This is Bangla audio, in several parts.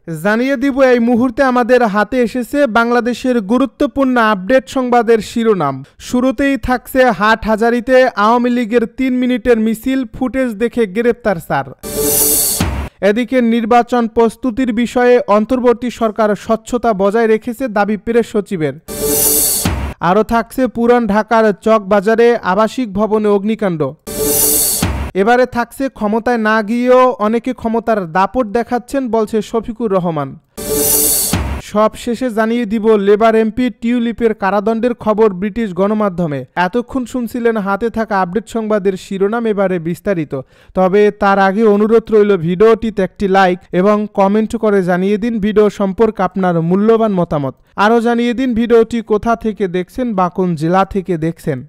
জানিয়ে দিব এই মুহূর্তে আমাদের হাতে এসেছে বাংলাদেশের গুরুত্বপূর্ণ আপডেট সংবাদের শিরোনাম। শুরুতেই থাকছে হাটহাজারীতে আওয়ামী লীগের 3 মিনিটের মিছিল, ফুটেজ দেখে গ্রেপ্তার 4। এদিকে নির্বাচন প্রস্তুতির বিষয়ে অন্তর্বর্তী সরকার স্বচ্ছতা বজায় রেখেছে দাবি প্রেস সচিবের। আরও থাকছে পুরান ঢাকার চকবাজারে আবাসিক ভবনে অগ্নিকাণ্ড। এবারে থাকছে ক্ষমতায় না গিয়েও অনেকে ক্ষমতার দাপট দেখাচ্ছেন বলছে শফিকুর রহমান। সব শেষে জানিয়ে দিব লেবার এমপি টিউলিপের কারাদণ্ডের খবর ব্রিটিশ গণমাধ্যমে। এতক্ষণ শুনছিলেন হাতে থাকা আপডেট সংবাদের শিরোনাম, এবারে বিস্তারিত। তবে তার আগে অনুরোধ রইল ভিডিওটিতে একটি লাইক এবং কমেন্ট করে জানিয়ে দিন ভিডিও সম্পর্কে আপনার মূল্যবান মতামত। আরও জানিয়ে দিন ভিডিওটি কোথা থেকে দেখছেন বা কোন জেলা থেকে দেখছেন।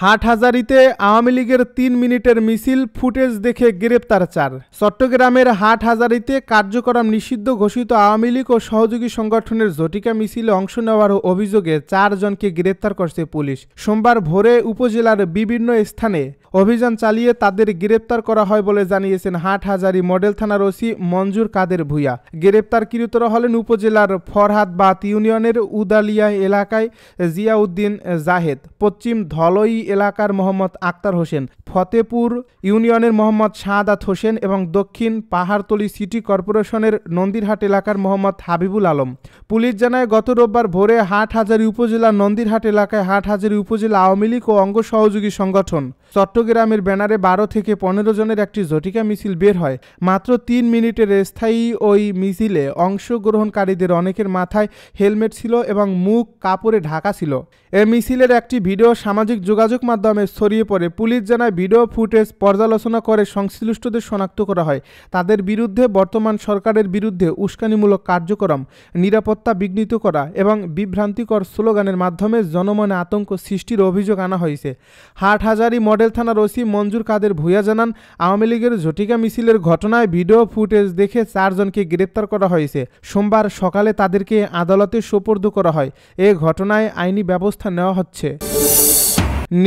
হাটহাজারীতে আওয়ামী লীগের 3 মিনিটের মিছিল, ফুটেজ দেখে গ্রেপ্তার 4। চট্টগ্রামের হাটহাজারীতে কার্যক্রম নিষিদ্ধ ঘোষিত আওয়ামী লীগ ও সহযোগী সংগঠনের ঝটিকা মিছিলে অংশ নেওয়ার অভিযোগে 4 জনকে গ্রেপ্তার করছে পুলিশ। সোমবার ভোরে উপজেলার বিভিন্ন স্থানে অভিযান চালিয়ে তাদের গ্রেপ্তার করা হয় বলে জানিয়েছেন হাটহাজারী মডেল থানার ওসি মঞ্জুর কাদের ভূঁইয়া। গ্রেপ্তারকৃতরা হলেন উপজেলার ফরহাদবাদ ইউনিয়নের উদালিয়া এলাকায় জিয়াউদ্দিন জাহেদ, পশ্চিম ধলই এলাকার মোহাম্মদ আক্তার হোসেন, ফতেপুর ইউনিয়নের মোহাম্মদ শাহাদাত হোসেন এবং দক্ষিণ পাহাড়তলী সিটি কর্পোরেশনের নন্দীরহাট এলাকার মোহাম্মদ হাবিবুল আলম। পুলিশ জানায় গত রোববার ভোরে হাটহাজারী উপজেলার নন্দীরহাট এলাকায় হাটহাজারী উপজেলা আওয়ামী লীগ ও অঙ্গ সহযোগী সংগঠন চট্টগ্রামের ব্যানারে 12 থেকে 15 জনের একটি ঝটিকা মিছিল বের হয়। মাত্র 3 মিনিটের স্থায়ী ওই মিছিলে অংশগ্রহণকারীদের অনেকের মাথায় হেলমেট ছিল এবং মুখ কাপড়ে ঢাকা ছিল। এই মিছিলের একটি ভিডিও সামাজিক যোগাযোগ মাধ্যমে ছড়িয়ে পড়ে। পুলিশ জানায় ভিডিও ফুটেজ পর্যালোচনা করে সংশ্লিষ্টদের শনাক্ত করা হয়। তাদের বিরুদ্ধে বর্তমান সরকারের বিরুদ্ধে উস্কানিমূলক কার্যক্রম, নিরাপত্তা বিঘ্নিত করা এবং বিভ্রান্তিকর স্লোগানের মাধ্যমে জনমনে আতঙ্ক সৃষ্টির অভিযোগ আনা হয়েছে। হাটহাজারী মডেল থানার ওসি মঞ্জুর কাদের ভূঁইয়া জানান, আওয়ামী লীগের ঝটিকা মিছিলের ঘটনায় ভিডিও ফুটেজ দেখে 4 জনকে গ্রেপ্তার করা হয়েছে। সোমবার সকালে তাদেরকে আদালতে সোপর্দ করা হয়। এ ঘটনায় আইনি ব্যবস্থা নেওয়া হচ্ছে।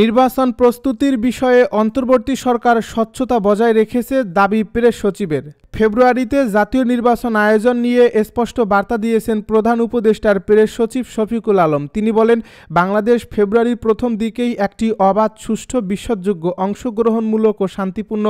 নির্বাচন প্রস্তুতির বিষয়ে অন্তর্বর্তী সরকার স্বচ্ছতা বজায় রেখেছে দাবি প্রেস সচিবের। ফেব্রুয়ারিতে জাতীয় নির্বাচন আয়োজন নিয়ে স্পষ্ট বার্তা দিয়েছেন প্রধান উপদেষ্টার প্রেস সচিব শফিকুল আলম। তিনি বলেন, বাংলাদেশ ফেব্রুয়ারির প্রথম দিকেই একটি অবাধ, সুষ্ঠু, বিশ্বাসযোগ্য, অংশগ্রহণমূলক ও শান্তিপূর্ণ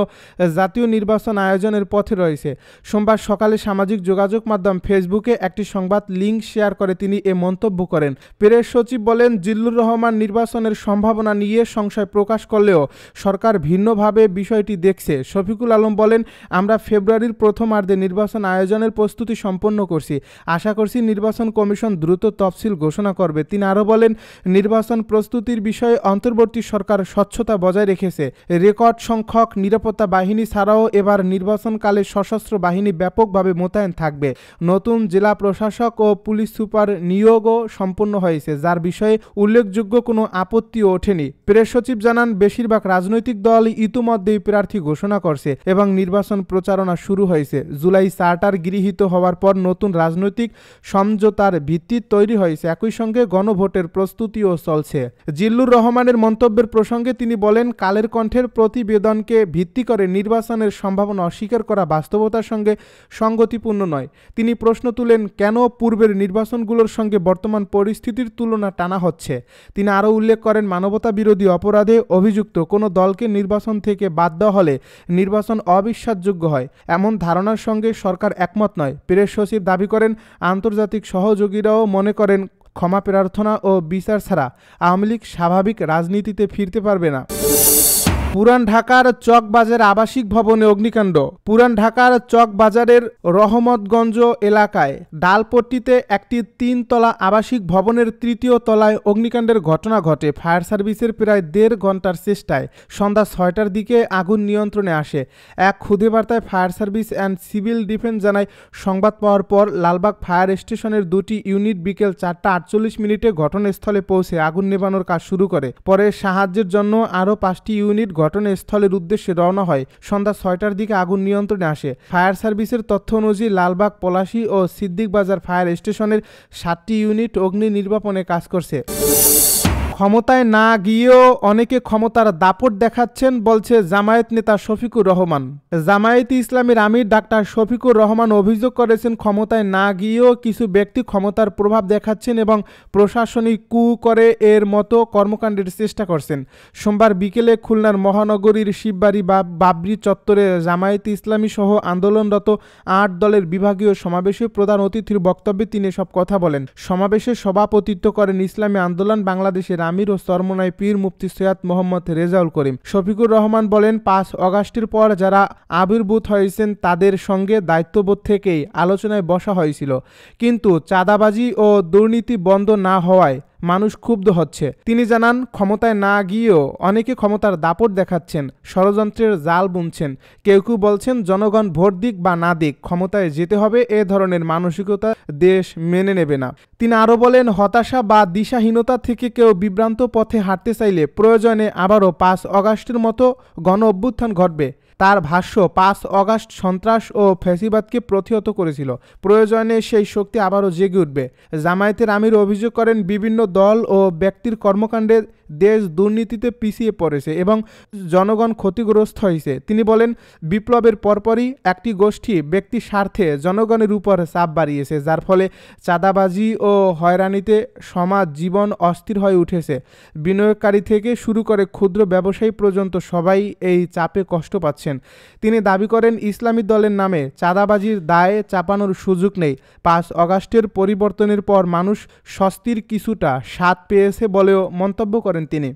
জাতীয় নির্বাচন আয়োজনের পথে রয়েছে। সোমবার সকালে সামাজিক যোগাযোগ মাধ্যম ফেসবুকে একটি সংবাদ লিঙ্ক শেয়ার করে তিনি এ মন্তব্য করেন। প্রেস সচিব বলেন, জিল্লুর রহমান নির্বাচনের সম্ভাবনা নিয়ে সংশয় প্রকাশ করলেও সরকার ভিন্নভাবে বিষয়টি দেখছে। শফিকুল আলম বলেন, আমরা ফেব্রুয়ারির প্রথমার্ধে নির্বাচন আয়োজনের প্রস্তুতি সম্পন্ন করছি। আশা করছি নির্বাচন কমিশন দ্রুত তফসিল ঘোষণা করবে। তিনি আরও বলেন, নির্বাচন প্রস্তুতির বিষয়ে অন্তর্বর্তী সরকার স্বচ্ছতা বজায় রেখেছে। রেকর্ড সংখ্যক নিরাপত্তা বাহিনী ছাড়াও এবার নির্বাচনকালে সশস্ত্র বাহিনী ব্যাপকভাবে মোতায়েন থাকবে। নতুন জেলা প্রশাসক ও পুলিশ সুপার নিয়োগও সম্পন্ন হয়েছে, যার বিষয়ে উল্লেখযোগ্য কোনো আপত্তিও ওঠেনি। প্রেস সচিব জানান, বেশিরভাগ রাজনৈতিক দল ইতিমধ্যেই প্রার্থী ঘোষণা করছে এবং নির্বাচন প্রচারণা শুরু হয়েছে। জুলাই চার্টার গৃহীত হওয়ার পর নতুন রাজনৈতিক সমঝোতার ভিত্তি তৈরি হয়েছে। একই সঙ্গে গণভোটের প্রস্তুতিও চলছে। জিল্লুর রহমানের মন্তব্যের প্রসঙ্গে তিনি বলেন, কালের কণ্ঠের প্রতিবেদনকে ভিত্তি করে নির্বাচনের সম্ভাবনা অস্বীকার করা বাস্তবতার সঙ্গে সঙ্গতিপূর্ণ নয়। তিনি প্রশ্ন তুলেন, কেন পূর্বের নির্বাচনগুলোর সঙ্গে বর্তমান পরিস্থিতির তুলনা টানা হচ্ছে। তিনি আরও উল্লেখ করেন, মানবতা বিরোধী অপরাধে অভিযুক্ত কোনো দলকে নির্বাচন থেকে বাদ দেওয়া হলে নির্বাচন অবিশ্বাসযোগ্য হয়, এমন ধারণার সঙ্গে সরকার একমত নয়। প্রেস সচিব দাবি করেন, আন্তর্জাতিক সহযোগীরাও মনে করেন ক্ষমা প্রার্থনা ও বিচার ছাড়া আওয়ামী লীগ স্বাভাবিক রাজনীতিতে ফিরতে পারবে না। পুরান ঢাকার চকবাজার আবাসিক ভবনে অগ্নিকাণ্ড। পুরান ঢাকার চকবাজারের রহমতগঞ্জ এলাকায় ডালপট্টিতে একটি 3 তলা আবাসিক ভবনের 3য় তলায় অগ্নিকাণ্ডের ঘটনা ঘটে। ফায়ার সার্ভিসের প্রায় 1.5 ঘন্টার চেষ্টায় সন্ধ্যা 6টার দিকে আগুন নিয়ন্ত্রণে আসে। এক খুদে বার্তায় fire service and civil defence জানায়, সংবাদ পাওয়ার পর লালবাগ ফায়ার স্টেশনের 2টি ইউনিট বিকেল 4টা 48 ঘটনাস্থলে পৌঁছে আগুন নেভানোর কাজ শুরু করে। পরে সাহায্যের জন্য আরও 5টি ইউনিট ঘটনাস্থলের উদ্দেশ্যে রওনা হয়। সন্ধ্যা 6টার দিকে আগুন নিয়ন্ত্রণে আসে। ফায়ার সার্ভিসের তথ্য অনুযায়ী লালবাগ, পলাশী ও সিদ্দিক বাজার ফায়ার স্টেশনের 7টি ইউনিট অগ্নি নির্বাপনে কাজ করছে। ক্ষমতায় না গিয়েও অনেকে ক্ষমতার দাপট দেখাচ্ছেন বলছে জামায়াত নেতা শফিকুর রহমান। জামায়াতে ইসলামীর আমির ডাক্তার শফিকুর রহমান অভিযোগ করেছেন, ক্ষমতায় না গিয়েও কিছু ব্যক্তি ক্ষমতার প্রভাব দেখাচ্ছেন এবং প্রশাসনিক কু করে এর মতো কর্মকাণ্ডের চেষ্টা করছেন। সোমবার বিকেলে খুলনার মহানগরীর শিববাড়ি বাবরি চত্বরে জামায়াতে ইসলামী সহ আন্দোলনরত ৮ দলের বিভাগীয় সমাবেশে প্রধান অতিথির বক্তব্যে তিনি সব কথা বলেন। সমাবেশে সভাপতিত্ব করেন ইসলামী আন্দোলন বাংলাদেশের আমির ও চরমোনাই পীর মুফতি সৈয়দ মোহাম্মদ রেজাউল করিম। শফিকুর রহমান বলেন, ৫ অগাস্টের পর যারা আবির্ভূত হয়েছেন তাদের সঙ্গে দায়িত্ববোধ থেকেই আলোচনায় বসা হয়েছিল, কিন্তু চাঁদাবাজি ও দুর্নীতি বন্ধ না হওয়ায় মানুষ ক্ষুব্ধ হচ্ছে। তিনি জানান, ক্ষমতায় না গিয়েও অনেকে ক্ষমতার দাপট দেখাচ্ছেন, ষড়যন্ত্রের জাল বুনছেন। কেউ কেউ বলছেন জনগণ ভোট দিক বা না দিক ক্ষমতায় যেতে হবে, এ ধরনের মানসিকতা দেশ মেনে নেবে না। তিনি আরও বলেন, হতাশা বা দিশাহীনতা থেকে কেউ বিভ্রান্ত পথে হাঁটতে চাইলে প্রয়োজনে আবারও ৫ অগাস্টের মতো গণ অভ্যুত্থান ঘটবে। তার ভাষ্য, ৫ অগাস্ট সন্ত্রাস ও ফ্যাসিবাদকে প্রতিহত করেছিল, প্রয়োজনে সেই শক্তি আবারও জেগে উঠবে। জামায়াতের আমির অভিযোগ করেন, বিভিন্ন দল ও ব্যক্তির কর্মকাণ্ডে দেশ দুর্নীতিতে পিছিয়ে পড়েছে এবং জনগণ ক্ষতিগ্রস্ত হয়েছে। তিনি বলেন, বিপ্লবের পরপরই একটি গোষ্ঠী ব্যক্তি স্বার্থে জনগণের উপর চাপ বাড়িয়েছে, যার ফলে চাঁদাবাজি ও হয়রানিতে সমাজ জীবন অস্থির হয়ে উঠেছে। বিনিয়োগকারী থেকে শুরু করে ক্ষুদ্র ব্যবসায়ী পর্যন্ত সবাই এই চাপে কষ্ট পাচ্ছেন। তিনি দাবি করেন, ইসলামী দলের নামে চাঁদাবাজির দায়ে চাপানোর সুযোগ নেই। ৫ অগাস্টের পরিবর্তনের পর মানুষ স্বস্তির কিছুটা স্বাদ পেয়েছে বলেও মন্তব্য করেন তিনি।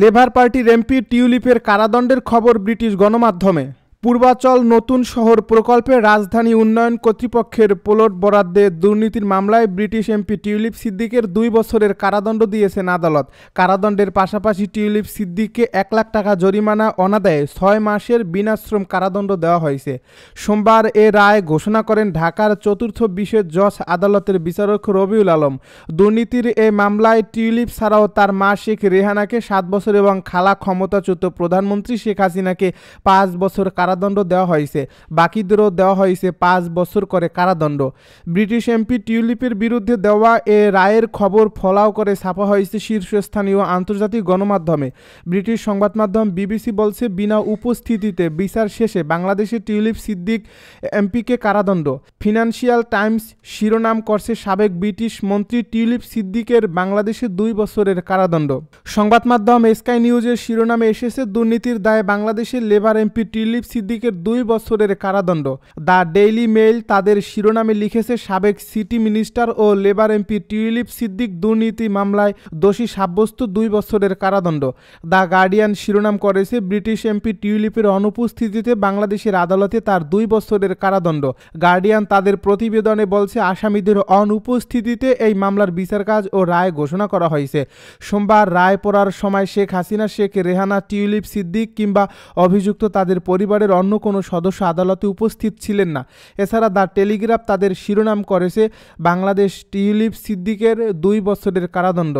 লেবার পার্টির এমপি টিউলিপের কারাদণ্ডের খবর ব্রিটিশ গণমাধ্যমে। পূর্বাচল নতুন শহর প্রকল্পে রাজধানী উন্নয়ন কর্তৃপক্ষের প্লট বরাদ্দে দুর্নীতির মামলায় ব্রিটিশ এমপি টিউলিপ সিদ্দিকের 2 বছরের কারাদণ্ড দিয়েছেন আদালত। কারাদণ্ডের পাশাপাশি টিউলিপ সিদ্দিককে 1 লাখ টাকা জরিমানা, অনাদায়ে 6 মাসের বিনাশ্রম কারাদণ্ড দেওয়া হয়েছে। সোমবার এ রায় ঘোষণা করেন ঢাকার 4র্থ বিশেষ জজ আদালতের বিচারক রবিউল আলম। দুর্নীতির এ মামলায় টিউলিপ ছাড়াও তার মা শেখ রেহানাকে 7 বছর এবং খালা ক্ষমতাচ্যুত প্রধানমন্ত্রী শেখ হাসিনাকে 5 বছর কারাদণ্ড দেওয়া হয়েছে। বাকিদেরও দেওয়া হয়েছে 5 বছর করে কারাদণ্ড। ব্রিটিশ এমপি টিউলিপের বিরুদ্ধে দেওয়া এ রায়ের খবর ফলাও করে ছাপা হয়েছে শীর্ষস্থানীয় আন্তর্জাতিক গণমাধ্যমে। ব্রিটিশ সংবাদ মাধ্যম বিবিসি বলছে, বিনা উপস্থিতিতে বিচার শেষে বাংলাদেশে টিউলিপ সিদ্দিক এমপিকে কারাদণ্ড। ফিনান্সিয়াল টাইমস শিরোনাম করছে, সাবেক ব্রিটিশ মন্ত্রী টিউলিপ সিদ্দিকের বাংলাদেশে 2 বছরের কারাদণ্ড। সংবাদ মাধ্যম স্কাই নিউজের শিরোনামে এসেছে, দুর্নীতির দায়ে বাংলাদেশের লেবার এমপি টিউলিপ সিদ্দিকের 2 বছরের কারাদণ্ড। দ্য ডেইলি মেইল তাদের শিরোনামে লিখেছে, সাবেক সিটি মিনিস্টার ও লেবার এমপি টিউলিপ সিদ্দিক দুর্নীতি মামলায় দোষী সাব্যস্ত 2 বছরের কারাদণ্ড। দ্য গার্ডিয়ান শিরোনাম করেছে, ব্রিটিশ এমপি টিউলিপের অনুপস্থিতিতে বাংলাদেশের আদালতে তার 2 বছরের কারাদণ্ড। গার্ডিয়ান তাদের প্রতিবেদনে বলছে, আসামিদের অনুপস্থিতিতে এই মামলার বিচার কাজ ও রায় ঘোষণা করা হয়েছে। সোমবার রায় পড়ার সময় শেখ হাসিনা, শেখ রেহানা, টিউলিপ সিদ্দিক কিংবা অভিযুক্ত তাদের পরিবারের অন্য কোনো সদস্য আদালতে উপস্থিত ছিলেন না। এছাড়া দ্য টেলিগ্রাফ তাদের শিরোনাম করেছে, বাংলাদেশ টিউলিপ সিদ্দিকের 2 বছরের কারাদণ্ড।